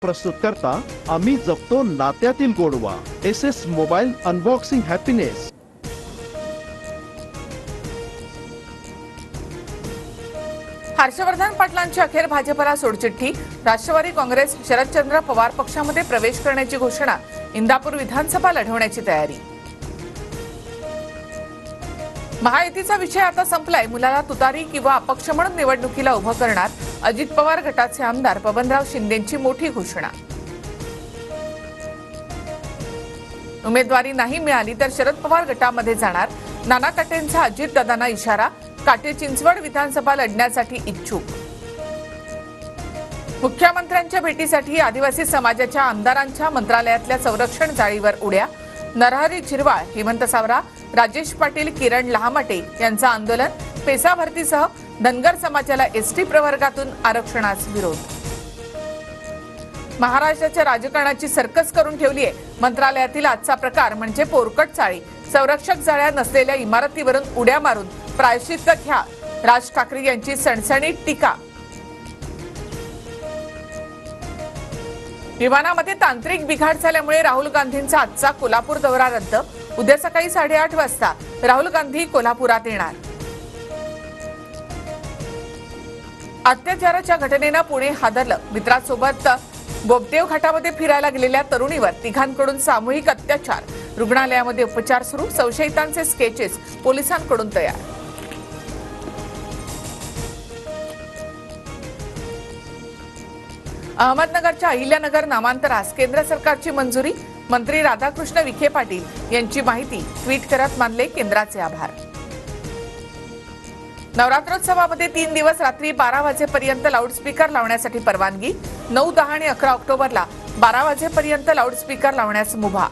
प्रस्तुत करता आम्ही जपतो नात्यातील गोडवा। SS mobile unboxing happiness. Harshvardhan पाटलांची अखेर भाजपला सोडचिठ्ठी। राष्ट्रवादी काँग्रेस शरदचंद्र पवार पक्षामध्ये प्रवेश करण्याची घोषणा। इंदापूर विधानसभा लढवण्याची तयारी। महायुतीचा विषय आता संपलाय। मुलाला तुतारी किंवा अपक्ष म्हणून निवडणुकीला उभं करणार। अजित पवार गटाचे आमदार बबनराव शिंदेंची मोठी घोषणा। उमेदवारी नाही मिळाली तर शरद पवार गटामध्ये जाणार। नाना काटेंचा अजितदादांना इशारा। काटे चिंचवड विधानसभा लढण्यासाठी इच्छुक। मुख्यमंत्र्यांच्या भेटीसाठी आदिवासी समाजाच्या आमदारांच्या मंत्रालयातल्या संरक्षण जाळीवर उड्या। नरहरी झिरवाळ, हेमंत सावरा, राजेश पाटील, किरण लहामटे यांचं आंदोलन। पेसा भरतीसह धनगर समाजाला एसटी प्रवर्गातून आरक्षणास विरोध। महाराष्ट्राच्या राजकारणाची सर्कस करून ठेवली आहे। मंत्रालयातील आजचा प्रकार म्हणजे पोरकट चाळी। संरक्षक जाळ्या नसलेल्या इमारतीवरून उड्या मारून प्रायश्चित्त घ्या। राज ठाकरे यांची सणसणीत टीका। विमानामध्ये तांत्रिक बिघाड झाल्यामुळे राहुल गांधींचा आजचा कोल्हापूर दौरा रद्द। उद्या सकाळी 8:30 वाजता राहुल गांधी कोल्हापुरात येणार। अत्याचाराच्या घटनेनं पुणे हादरलं। मित्रासोबत बोबदेव घाटामध्ये फिरायला गेलेल्या तरुणीवर तिघांकडून सामूहिक अत्याचार। रुग्णालयामध्ये उपचार सुरू। संशयितांचे स्केचेस पोलिसांकडून तयार। अहमदनगरच्या अहिल्यानगर नामांतरास केंद्र सरकारची मंजुरी। मंत्री राधाकृष्ण विखे पाटील यांची माहिती ट्विट करत मानले केंद्राचे आभार। नवरात्रोत्सवामध्ये 3 दिवस रात्री 12 वाजेपर्यंत लाऊडस्पीकर लावण्यासाठी परवानगी। 9, 10 आणि 11 ऑक्टोबरला 12 वाजेपर्यंत लाऊडस्पीकर लावण्यास मुभा।